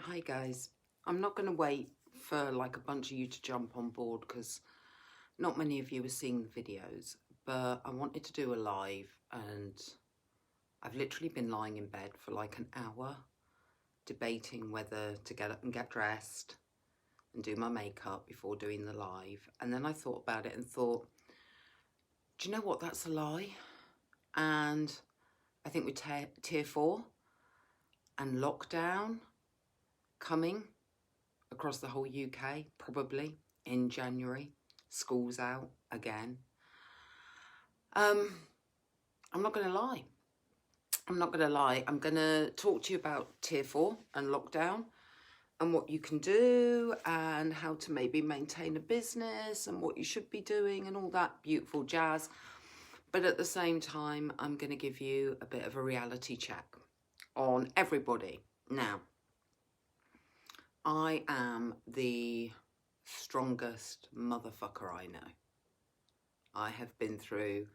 Hi guys, I'm not going to wait for like a bunch of you to jump on board because not many of you are seeing the videos, but I wanted to do a live and I've literally been lying in bed for like an hour debating whether to get up and get dressed and do my makeup before doing the live. And then I thought about it and thought, do you know what, that's a lie. And I think with tier 4 and lockdown coming across the whole UK, probably in January, school's out again. I'm not going to lie. I'm going to talk to you about tier 4 and lockdown and what you can do and how to maybe maintain a business and what you should be doing and all that beautiful jazz. But at the same time, I'm going to give you a bit of a reality check on everybody. Now, I am the strongest motherfucker I know. I have been through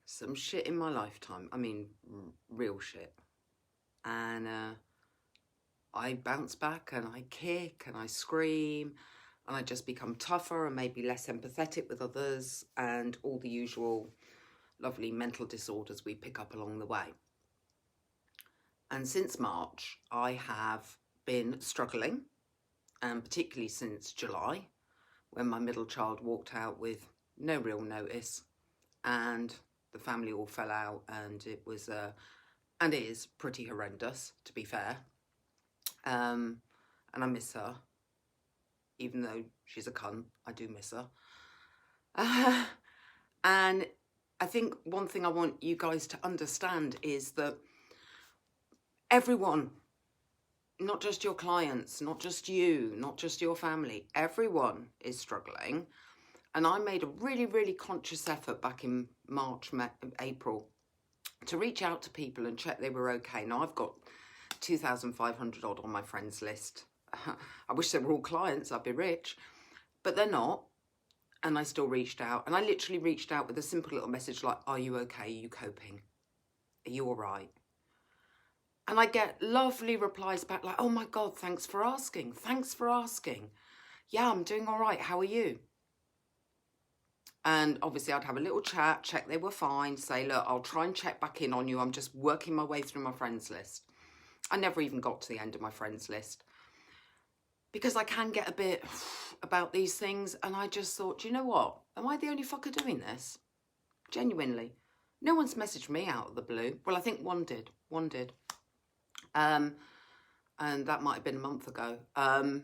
some shit in my lifetime. I mean, real shit. And I bounce back and I kick and I scream and I just become tougher and maybe less empathetic with others and all the usual lovely mental disorders we pick up along the way. And since March, I have been struggling, and particularly since July, when my middle child walked out with no real notice and the family all fell out, and it was and it is pretty horrendous, to be fair. And I miss her, even though she's a cunt. I do miss her. And I think one thing I want you guys to understand is that everyone, not just your clients, not just you, not just your family, everyone is struggling. And I made a really, really conscious effort back in March, April, to reach out to people and check they were okay. Now, I've got 2,500 odd on my friends list. I wish they were all clients, I'd be rich. But they're not. And I still reached out. And I literally reached out with a simple little message like, are you okay? Are you coping? Are you all right? And I get lovely replies back like, oh my God, thanks for asking. Thanks for asking. Yeah, I'm doing all right. How are you? And obviously I'd have a little chat, check they were fine, say, look, I'll try and check back in on you. I'm just working my way through my friends list. I never even got to the end of my friends list because I can get a bit about these things. And I just thought, you know what? Am I the only fucker doing this? Genuinely. No one's messaged me out of the blue. Well, I think one did. And that might have been a month ago, to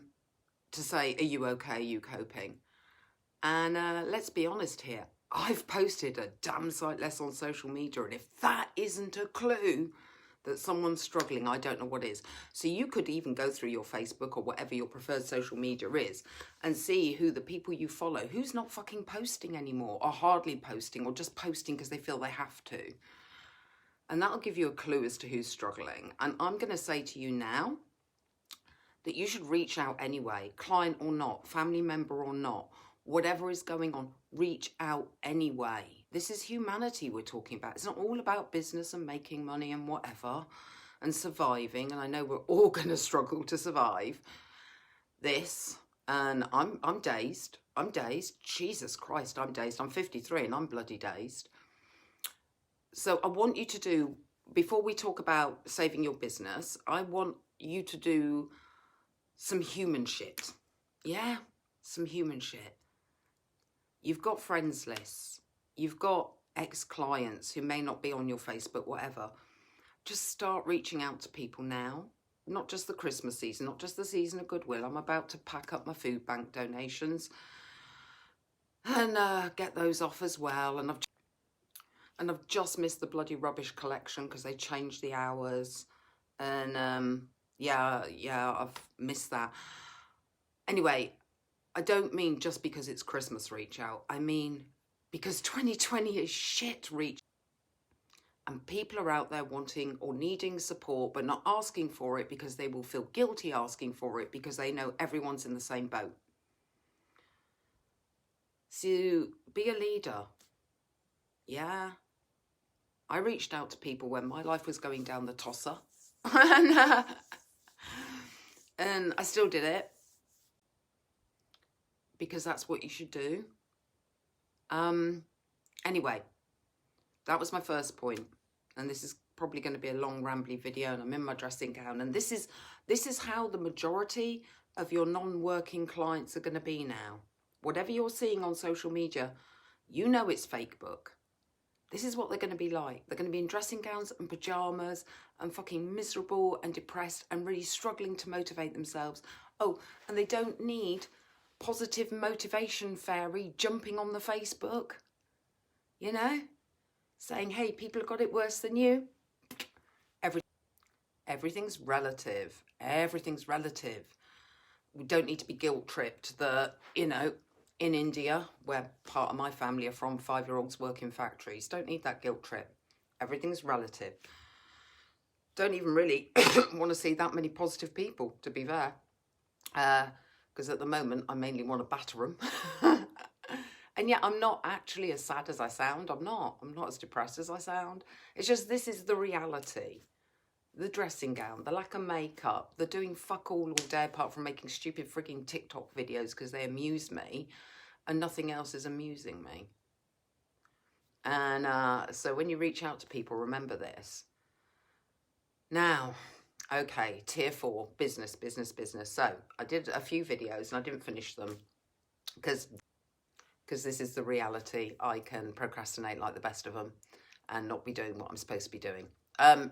say, are you okay? Are you coping? And let's be honest here, I've posted a damn sight less on social media. And if that isn't a clue that someone's struggling, I don't know what is. So you could even go through your Facebook or whatever your preferred social media is and see who the people you follow, who's not fucking posting anymore or hardly posting or just posting because they feel they have to. And that'll give you a clue as to who's struggling. And I'm going to say to you now that you should reach out anyway, client or not, family member or not, whatever is going on, reach out anyway. This is humanity we're talking about. It's not all about business and making money and whatever and surviving. And I know we're all going to struggle to survive this. And I'm dazed. I'm dazed. Jesus Christ, I'm dazed. I'm 53 and I'm bloody dazed. So I want you to do, before we talk about saving your business, I want you to do some human shit. Yeah, some human shit. You've got friends lists. You've got ex-clients who may not be on your Facebook, whatever. Just start reaching out to people now. Not just the Christmas season, not just the season of goodwill. I'm about to pack up my food bank donations and get those off as well. And I've just missed the bloody rubbish collection because they changed the hours. And yeah, I've missed that. Anyway, I don't mean just because it's Christmas reach out. I mean because 2020 is shit reach. And people are out there wanting or needing support but not asking for it because they will feel guilty asking for it because they know everyone's in the same boat. So be a leader. Yeah. I reached out to people when my life was going down the tosser. And I still did it because that's what you should do. Anyway, that was my first point. And this is probably going to be a long rambly video, and I'm in my dressing gown. And this is how the majority of your non-working clients are going to be now. Whatever you're seeing on social media, you know it's fake book. This is what they're going to be like. They're going to be in dressing gowns and pajamas and fucking miserable and depressed and really struggling to motivate themselves. Oh, and they don't need positive motivation fairy jumping on the Facebook, you know, saying, hey, people have got it worse than you. Everything's relative. Everything's relative. We don't need to be guilt tripped that, you know, in India, where part of my family are from, 5-year-olds work in factories. Don't need that guilt trip. Everything's relative. Don't even really want to see that many positive people, to be fair. Because at the moment, I mainly want to batter them. And yet I'm not actually as sad as I sound. I'm not as depressed as I sound. It's just, this is the reality. The dressing gown, the lack of makeup, they're doing fuck all day apart from making stupid frigging TikTok videos because they amuse me, and nothing else is amusing me. And so when you reach out to people, remember this. Now, okay, tier 4, business. So I did a few videos and I didn't finish them because this is the reality. I can procrastinate like the best of them and not be doing what I'm supposed to be doing.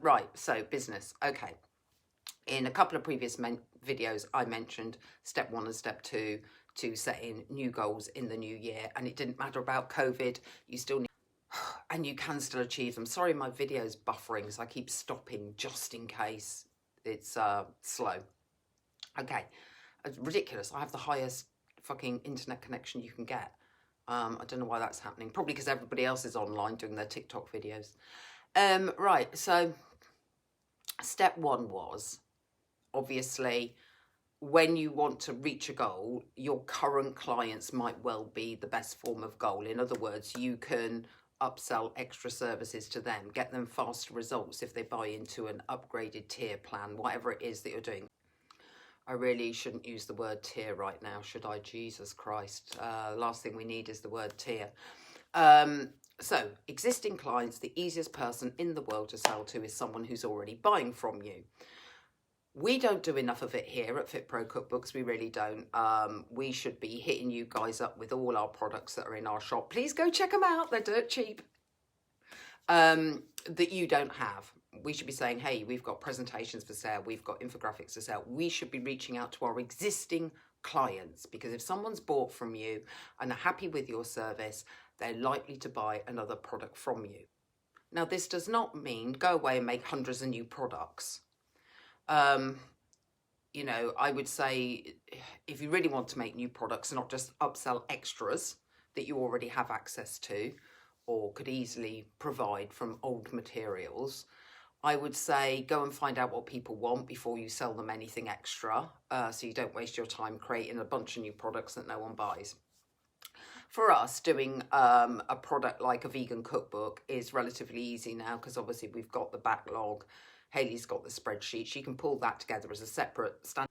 Right, so business. Okay. In a couple of previous videos, I mentioned step 1 and step 2 to setting new goals in the new year. And it didn't matter about COVID. You still need, and you can still achieve them. Sorry, my video's buffering, so I keep stopping just in case it's slow. Okay. It's ridiculous. I have the highest fucking internet connection you can get. I don't know why that's happening. Probably because everybody else is online doing their TikTok videos. Right, so step 1 was, obviously, when you want to reach a goal, your current clients might well be the best form of goal. In other words, you can upsell extra services to them, get them faster results if they buy into an upgraded tier plan, whatever it is that you're doing. I really shouldn't use the word tier right now, should I? Jesus Christ. Last thing we need is the word tier. So, existing clients, the easiest person in the world to sell to is someone who's already buying from you. We don't do enough of it here at Fit Pro Cookbooks. We really don't. We should be hitting you guys up with all our products that are in our shop. Please go check them out. They're dirt cheap. That you don't have. We should be saying, hey, we've got presentations for sale. We've got infographics for sale. We should be reaching out to our existing clients, because if someone's bought from you and are happy with your service, they're likely to buy another product from you. Now, this does not mean go away and make hundreds of new products. You know, I would say if you really want to make new products and not just upsell extras that you already have access to or could easily provide from old materials, I would say go and find out what people want before you sell them anything extra, so you don't waste your time creating a bunch of new products that no one buys. For us, doing a product like a vegan cookbook is relatively easy now, because obviously we've got the backlog. Hayley's got the spreadsheet. She can pull that together as a separate standard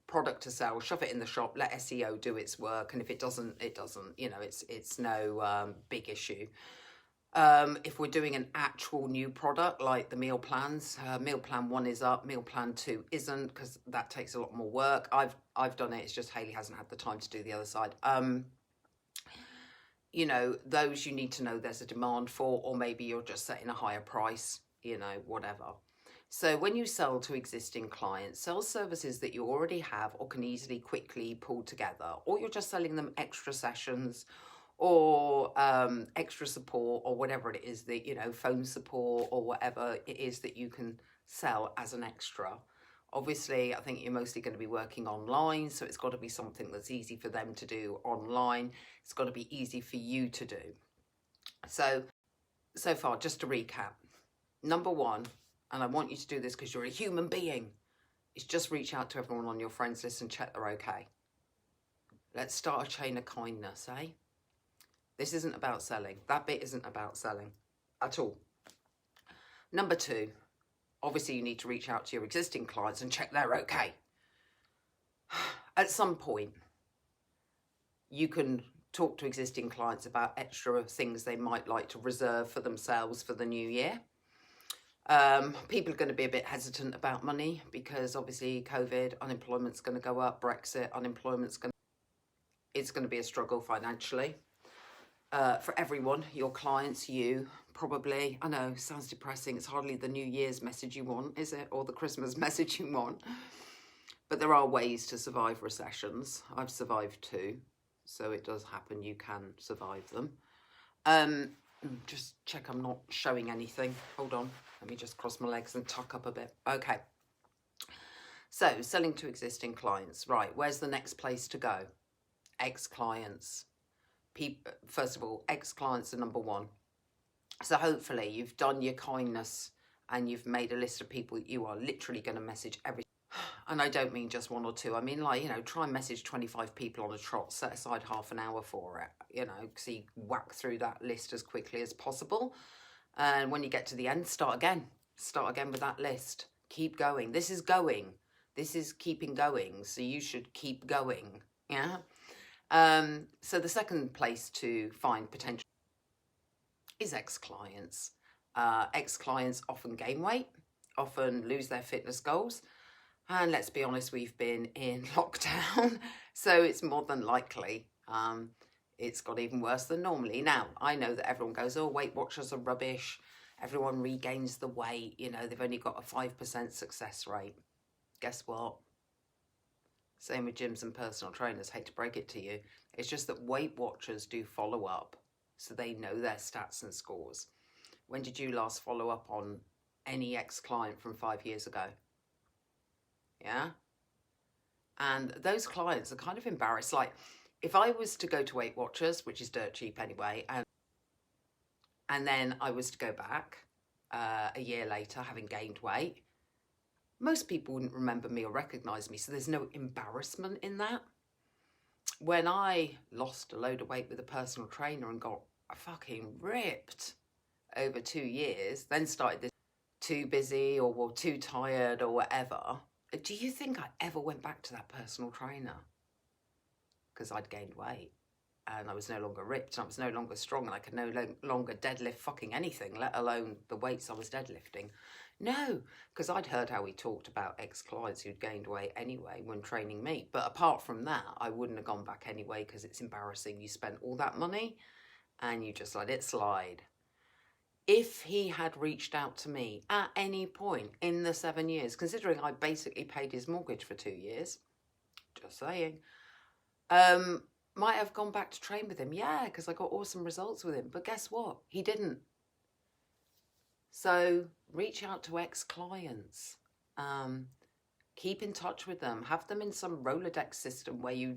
product to sell, shove it in the shop, let SEO do its work, and if it doesn't, it doesn't. You know, it's no big issue. If we're doing an actual new product like the meal plans, meal plan 1 is up, meal plan 2 isn't, because that takes a lot more work. I've done it. It's just Hayley hasn't had the time to do the other side. You know, those you need to know there's a demand for, or maybe you're just setting a higher price, you know, whatever. So when you sell to existing clients, sell services that you already have or can easily quickly pull together, or you're just selling them extra sessions or extra support or whatever it is that, you know, phone support or whatever it is that you can sell as an extra. Obviously, I think you're mostly going to be working online, so it's got to be something that's easy for them to do online. It's got to be easy for you to do. So far, just to recap, number 1, and I want you to do this because you're a human being, is just reach out to everyone on your friends list and check they're okay. Let's start a chain of kindness, eh? This isn't about selling. That bit isn't about selling at all. Number 2, obviously you need to reach out to your existing clients and check they're okay. At some point, you can talk to existing clients about extra things they might like to reserve for themselves for the new year. People are going to be a bit hesitant about money because obviously COVID, unemployment's going to go up, Brexit, it's going to be a struggle financially. For everyone, your clients, you, probably. I know, sounds depressing. It's hardly the New Year's message you want, is it? Or the Christmas message you want. But there are ways to survive recessions. I've survived two, so it does happen. You can survive them. Just check I'm not showing anything. Hold on. Let me just cross my legs and tuck up a bit. Okay. So, selling to existing clients. Right, where's the next place to go? Ex-clients. First of all, ex-clients are number one. So hopefully you've done your kindness and you've made a list of people that you are literally going to message every. And I don't mean just one or two. I mean, like, you know, try and message 25 people on a trot, set aside half an hour for it, you know, so you whack through that list as quickly as possible. And when you get to the end, start again. Start again with that list. Keep going. This is going. This is keeping going. So you should keep going. Yeah. So the second place to find potential is ex-clients. Ex-clients often gain weight, often lose their fitness goals. And let's be honest, we've been in lockdown, so it's more than likely it's got even worse than normally. Now, I know that everyone goes, oh, Weight Watchers are rubbish. Everyone regains the weight. You know, they've only got a 5% success rate. Guess what? Same with gyms and personal trainers. Hate to break it to you. It's just that Weight Watchers do follow up, so they know their stats and scores. When did you last follow up on any ex-client from 5 years ago? Yeah? And those clients are kind of embarrassed. Like, if I was to go to Weight Watchers, which is dirt cheap anyway, and then I was to go back a year later having gained weight, most people wouldn't remember me or recognise me, so there's no embarrassment in that. When I lost a load of weight with a personal trainer and got fucking ripped over 2 years, then started this too busy or too tired or whatever, do you think I ever went back to that personal trainer? Because I'd gained weight and I was no longer ripped and I was no longer strong and I could no longer deadlift fucking anything, let alone the weights I was deadlifting. No, because I'd heard how he talked about ex-clients who'd gained weight anyway when training me. But apart from that, I wouldn't have gone back anyway because it's embarrassing. You spent all that money and you just let it slide. If he had reached out to me at any point in the 7 years, considering I basically paid his mortgage for 2 years, just saying, might have gone back to train with him. Yeah, because I got awesome results with him. But guess what? He didn't. So reach out to ex-clients. Keep in touch with them. Have them in some Rolodex system where you,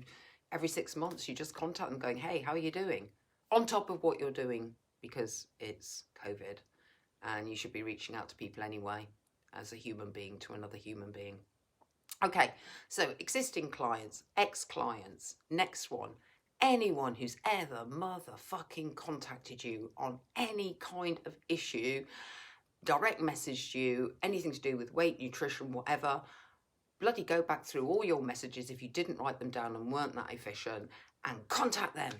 every 6 months, you just contact them going, hey, how are you doing? On top of what you're doing, because it's COVID and you should be reaching out to people anyway as a human being to another human being. Okay, so existing clients, ex-clients, next one. Anyone who's ever motherfucking contacted you on any kind of issue, direct messaged you, anything to do with weight, nutrition, whatever, bloody go back through all your messages if you didn't write them down and weren't that efficient and contact them.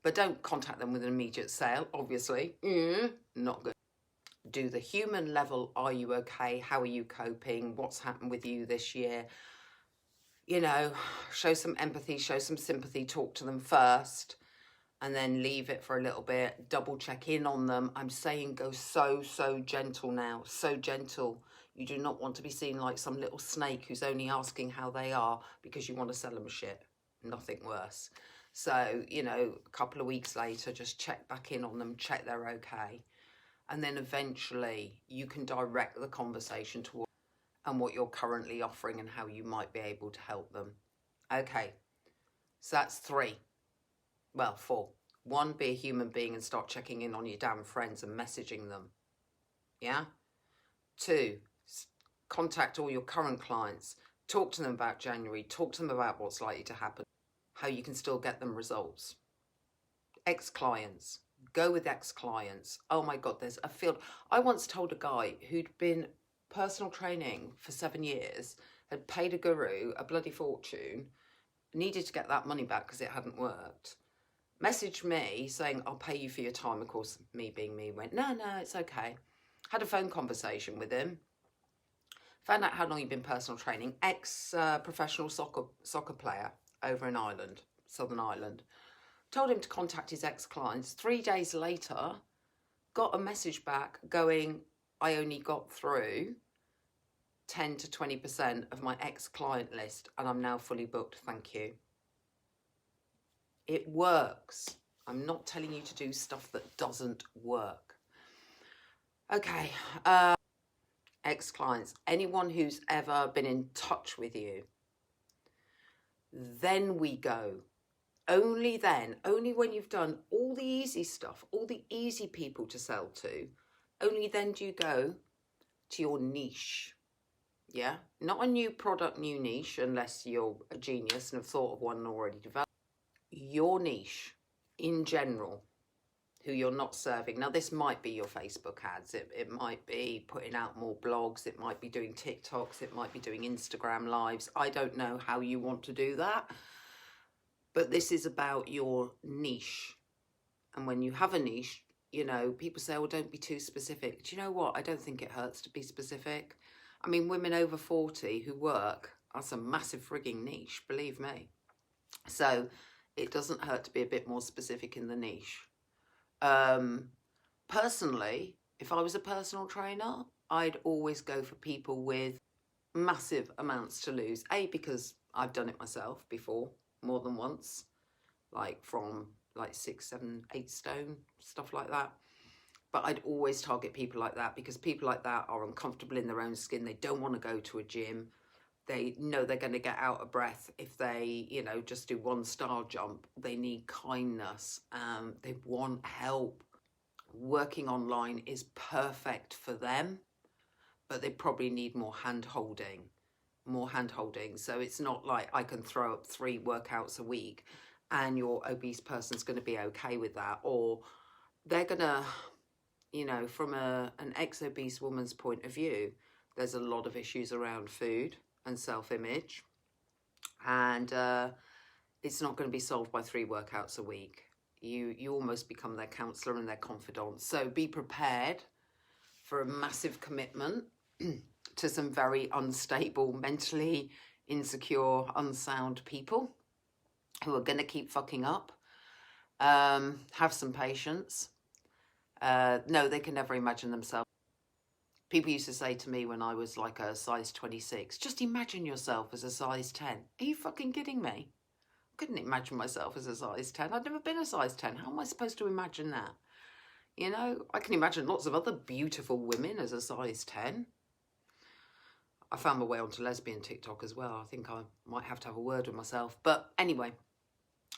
But don't contact them with an immediate sale, obviously. Not good. Do the human level, are you okay? How are you coping? What's happened with you this year? You know, show some empathy, show some sympathy, talk to them first, and then leave it for a little bit, double check in on them. I'm saying go so gentle now, so gentle. You do not want to be seen like some little snake who's only asking how they are because you want to sell them shit. Nothing worse. So, you know, a couple of weeks later, just check back in on them, check they're okay. And then eventually you can direct the conversation towards and what you're currently offering and how you might be able to help them. Okay, so that's 3. Well, 4. 1, be a human being and start checking in on your damn friends and messaging them. Yeah? 2, contact all your current clients. Talk to them about January. Talk to them about what's likely to happen. How you can still get them results. Ex-clients. Go with ex-clients. Oh my God, there's a field. I once told a guy who'd been personal training for 7 years, had paid a guru a bloody fortune, needed to get that money back because it hadn't worked, messaged me saying, I'll pay you for your time. Of course, me being me, went, no, it's okay. Had a phone conversation with him. Found out how long he'd been personal training. Ex-professional soccer player over in Ireland, Southern Ireland. Told him to contact his ex-clients. 3 days later, got a message back going, I only got through 10 to 20% of my ex-client list and I'm now fully booked, thank you. It works. I'm not telling you to do stuff that doesn't work. Okay, ex-clients, anyone who's ever been in touch with you, then we go. Only then, only when you've done all the easy stuff, all the easy people to sell to, only then do you go to your niche. Yeah, not a new product, new niche, unless you're a genius and have thought of one already developed. Your niche in general, who you're not serving. Now, this might be your Facebook ads. It might be putting out more blogs. It might be doing TikToks. It might be doing Instagram lives. I don't know how you want to do that. But this is about your niche. And when you have a niche, you know, people say, well, don't be too specific. Do you know what? I don't think it hurts to be specific. I mean, women over 40 who work, that's a massive frigging niche, believe me. So it doesn't hurt to be a bit more specific in the niche. Personally, if I was a personal trainer, I'd always go for people with massive amounts to lose. A, because I've done it myself before, more than once, like from like 6, 7, 8 stone, stuff like that. But I'd always target people like that because people like that are uncomfortable in their own skin. They don't want to go to a gym. They know they're going to get out of breath if they, you know, just do 1 star jump. They need kindness. They want help. Working online is perfect for them, but they probably need more hand-holding. So it's not like I can throw up 3 workouts a week and your obese person's going to be okay with that, or they're going to, you know, from an ex-obese woman's point of view, there's a lot of issues around food and self-image, and it's not going to be solved by 3 workouts a week. You almost become their counsellor and their confidant. So be prepared for a massive commitment to some very unstable, mentally insecure, unsound people who are going to keep fucking up. Have some patience. No, they can never imagine themselves. People used to say to me when I was like a size 26, just imagine yourself as a size 10. Are you fucking kidding me? I couldn't imagine myself as a size 10. I'd never been a size 10. How am I supposed to imagine that? You know, I can imagine lots of other beautiful women as a size 10. I found my way onto lesbian TikTok as well. I think I might have to have a word with myself. But anyway,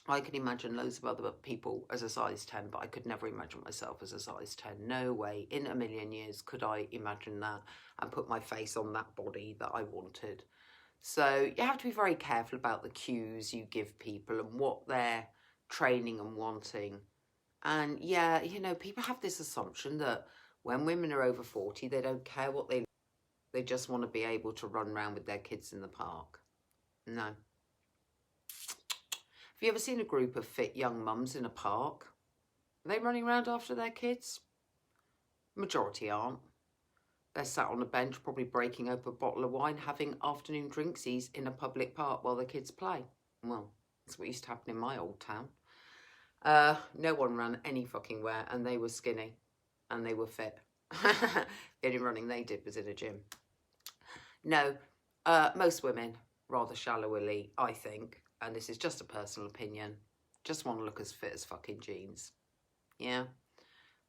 I can imagine loads of other people as a size 10, but I could never imagine myself as a size 10. No way in a million years could I imagine that and put my face on that body that I wanted. So you have to be very careful about the cues you give people and what they're training and wanting. And yeah, you know, people have this assumption that when women are over 40, they don't care what they just want to be able to run around with their kids in the park. No. Have you ever seen a group of fit young mums in a park? Are they running around after their kids? Majority aren't. They're sat on a bench, probably breaking open a bottle of wine, having afternoon drinksies in a public park while the kids play. Well, that's what used to happen in my old town. No one ran any fucking where, and they were skinny and they were fit. The only running they did was in a gym. No, most women, rather shallowly, I think, and this is just a personal opinion, just want to look as fit as fucking jeans. Yeah.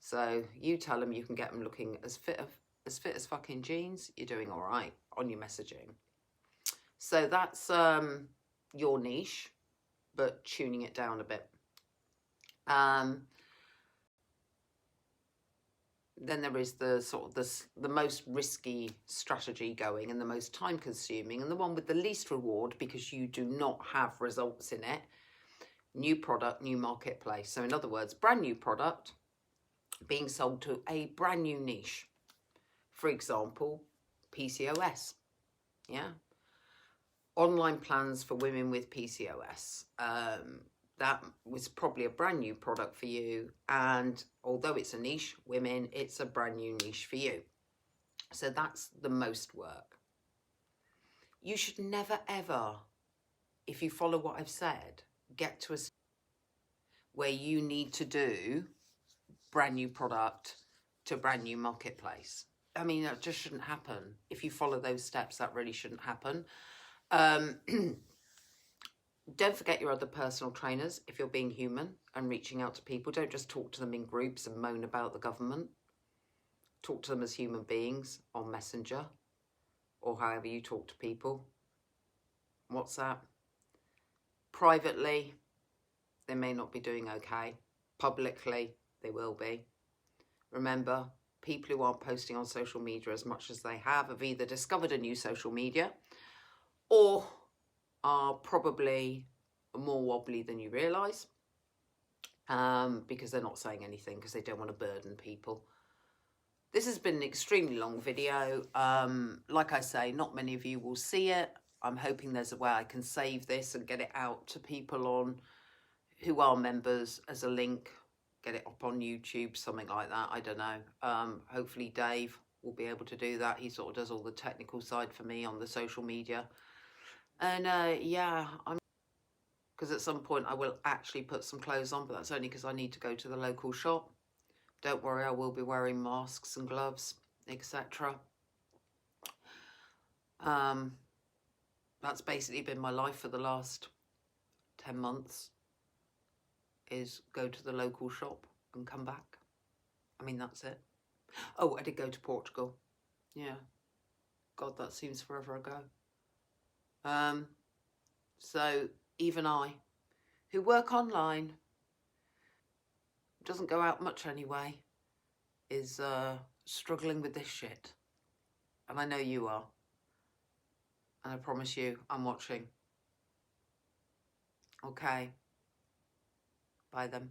So you tell them you can get them looking as fit as fucking jeans, you're doing all right on your messaging. So that's your niche, but tuning it down a bit. Then there is the sort of the most risky strategy going and the most time consuming and the one with the least reward because you do not have results in it. New product, new marketplace. So in other words, brand new product being sold to a brand new niche. For example, PCOS. Yeah. online plans for women with PCOS. That was probably a brand new product for you. And although it's a niche, women, it's a brand new niche for you. So that's the most work. You should never, ever, if you follow what I've said, get to a where you need to do brand new product to brand new marketplace. I mean, that just shouldn't happen. If you follow those steps, that really shouldn't happen. Don't forget your other personal trainers if you're being human and reaching out to people. Don't just talk to them in groups and moan about the government. Talk to them as human beings on Messenger or however you talk to people. WhatsApp. Privately, they may not be doing okay. Publicly, they will be. Remember, people who aren't posting on social media as much as they have either discovered a new social media or are probably more wobbly than you realise, because they're not saying anything because they don't want to burden people. This has been an extremely long video. Like I say, not many of you will see it. I'm hoping there's a way I can save this and get it out to people on who are members as a link, get it up on YouTube, something like that. I don't know. Hopefully Dave will be able to do that. He sort of does all the technical side for me on the social media. And yeah, because at some point I will actually put some clothes on, but that's only because I need to go to the local shop. Don't worry, I will be wearing masks and gloves, etc. That's basically been my life for the last 10 months, is go to the local shop and come back. I mean, that's it. Oh, I did go to Portugal. Yeah. God, that seems forever ago. So even I, who work online, doesn't go out much anyway, is struggling with this shit. And I know you are. And I promise you, I'm watching. Okay. Bye then.